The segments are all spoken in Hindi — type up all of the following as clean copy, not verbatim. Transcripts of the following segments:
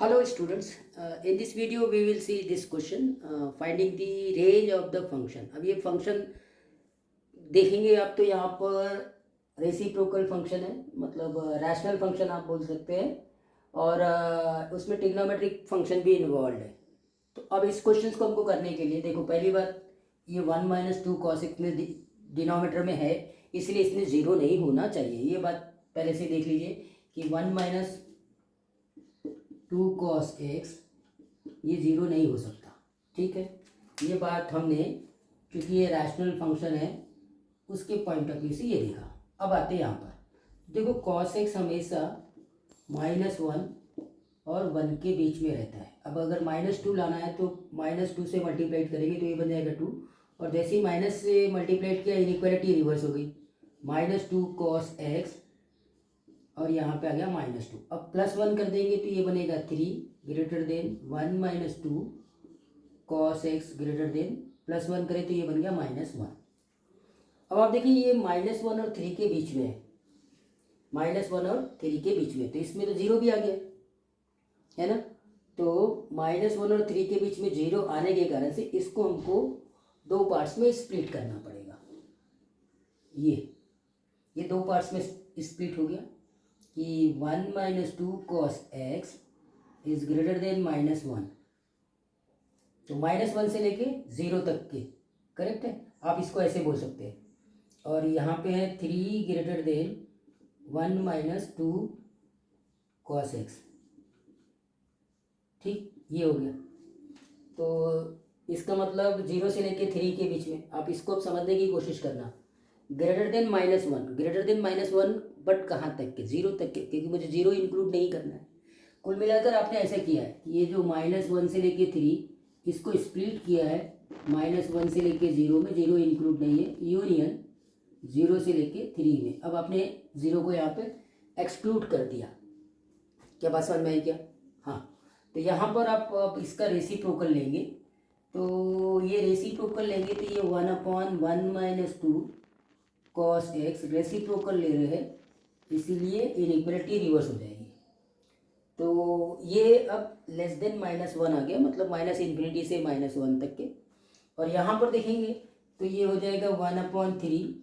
Hello students, in this video we will see this question, finding the range of the function। अब ये फंक्शन देखेंगे आप तो यहाँ पर रेसिप्रोकल फंक्शन है, मतलब रैशनल फंक्शन आप बोल सकते हैं, और उसमें ट्रिग्नोमेट्रिक फंक्शन भी इन्वॉल्व है। तो अब इस क्वेश्चन को हमको करने के लिए देखो, पहली बात ये 1 - 2 cos x में डिनोमीटर में है, इसलिए इसमें ज़ीरो नहीं होना चाहिए। ये बात पहले से देख लीजिए कि 1 - 2 cos x ये ज़ीरो नहीं हो सकता। ठीक है, ये बात हमने, क्योंकि ये रैशनल फंक्शन है, उसके पॉइंट ऑफ व्यू से ये देखा। अब आते हैं यहाँ पर, देखो cos x हमेशा -1 और 1 के बीच में रहता है। अब अगर -2 लाना है तो -2 से मल्टीप्लाइड करेंगे तो ये बन जाएगा 2, और जैसे ही माइनस से मल्टीप्लाइड किया इनइक्वालिटी रिवर्स हो गई, -2 cos x और यहाँ पे आ गया -2। अब +1 कर देंगे तो ये बनेगा 3 greater than 1 - 2 cos x greater than +1 करें तो ये बन गया -1। अब आप देखिए ये -1 और 3 के बीच में है, -1 और 3 के बीच में, तो इसमें तो जीरो भी आ गया है ना। तो -1 और 3 के बीच में जीरो आने के कारण से इसको हमको दो पार्ट्स में स्प्लिट करना पड़ेगा। ये दो पार्ट्स में स्प्लिट हो गया कि 1 - 2 cos x is greater than -1, तो -1 से लेके 0 तक के, करेक्ट है, आप इसको ऐसे बोल सकते हैं। और यहाँ पे है 3 ग्रेटर देन 1 - 2 cos x। ठीक, ये हो गया। तो इसका मतलब 0 से लेके 3 के बीच में, आप इसको अब समझने की कोशिश करना। Greater than -1, greater than -1, but कहाँ तक के? 0 तक के, क्योंकि मुझे 0 इंक्लूड नहीं करना है। कुल मिलाकर आपने ऐसा किया है कि ये जो -1 से लेके 3 इसको स्प्लिट किया है, -1 से लेके 0 में, 0 इंक्लूड नहीं है, यूनियन 0 से लेके 3 में। अब आपने 0 को यहाँ पे एक्सक्लूड कर दिया। क्या बात समझ में आई क्या? हाँ, तो यहाँ पर आप इसका रेसिप्रोकल लेंगे, तो ये रेसिप्रोकल लेंगे तो ये 1/1 - 2 cos x रेसिप्रोकल ले रहे हैं, इसीलिए इनइक्वालिटी रिवर्स हो जाएगी। तो ये अब लेस देन -1 आ गया, मतलब -∞ से -1 तक के। और यहाँ पर देखेंगे तो ये हो जाएगा 1/3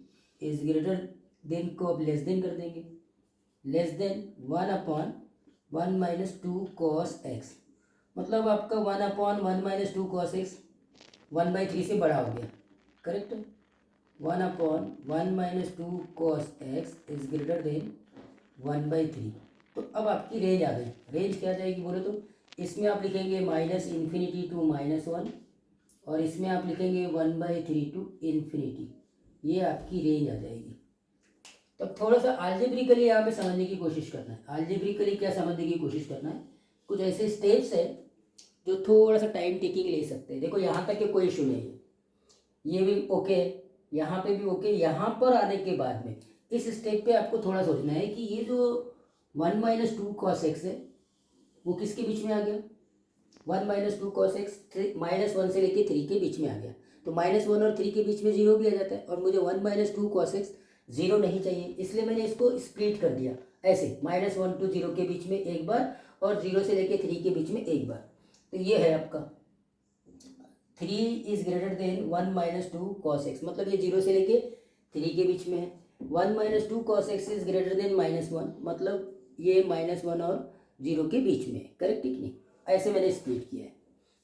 इज ग्रेटर देन को अब लेस देन कर देंगे, लेस देन 1/1 - 2 cos x, मतलब आपका 1/1 - 2 cos x 1/3 से बड़ा हो गया, correct. 1/1 - 2 cos x is greater than 1/3। तो अब आपकी रेंज आ गई। रेंज क्या आ जाएगी बोले तो, इसमें आप लिखेंगे -∞ टू -1, और इसमें आप लिखेंगे 1/3 टू ∞। ये आपकी रेंज आ जाएगी। तो थोड़ा सा अलजेब्रिकली यहाँ पे समझने की कोशिश करना है। अलजेब्रिकली क्या समझने की कोशिश करना है, कुछ ऐसे स्टेप्स है जो थोड़ा सा टाइम टेकिंग ले सकते हैं। देखो यहाँ तक के कोई इशू नहीं है, ये भी ओके, यहाँ पे भी ओके। यहाँ पर आने के बाद में इस स्टेप पे आपको थोड़ा सोचना है कि ये जो 1 - 2 cos x है वो किसके बीच में आ गया? 1 - 2 cos x -1 से लेके 3 के बीच में आ गया, तो -1 और 3 के बीच में 0 भी आ जाता है, और मुझे 1 - 2 cos x 0 नहीं चाहिए, इसलिए मैंने इसको स्प्लिट कर दिया ऐसे, -1 to 0 के बीच में एक बार, और 0 से लेके 3 के बीच में एक बार। तो ये है आपका 3 is greater than 1 - 2 cos x, मतलब ये 0 से लेके 3 के बीच में है। 1 - 2 cos x is greater than -1, मतलब ये -1 और 0 के बीच में, करेक्ट है कि नहीं? ऐसे मैंने स्प्लिट किया है।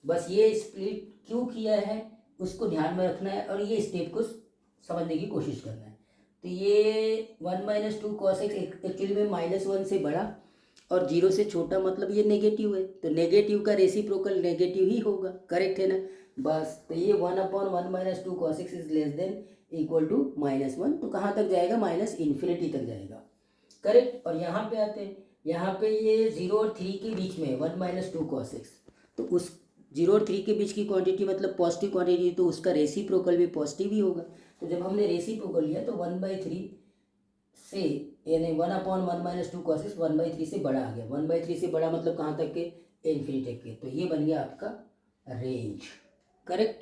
बस ये स्प्लिट क्यों किया है उसको ध्यान में रखना है, और ये स्टेप को समझने की कोशिश करना है। तो ये 1 - 2 cos x एक्चुअली में -1 से बड़ा और 0 से छोटा, मतलब ये नेगेटिव है, तो नेगेटिव का रेसिप्रोकल नेगेटिव ही होगा, करेक्ट है ना। बस, तो ये 1/1 - 2 cos x is less than equal to -1, तो कहाँ तक जाएगा? -∞ तक जाएगा, करेक्ट। और यहाँ पे आते हैं, यहाँ पे ये 0 और 3 के बीच में 1 - 2 cos x, तो उस 0 और 3 के बीच की क्वांटिटी मतलब पॉजिटिव क्वांटिटी, तो उसका रेसिप्रोकल भी पॉजिटिव ही होगा। तो जब हमने रेसिप्रोकल लिया तो 1/3 से, यानी 1/1 - 2 cos x 1/3 से बड़ा आ गया। 1/3 से बड़ा मतलब कहाँ तक के? इन्फिनिटी तक के। तो ये बन गया आपका रेंज, करेक्ट।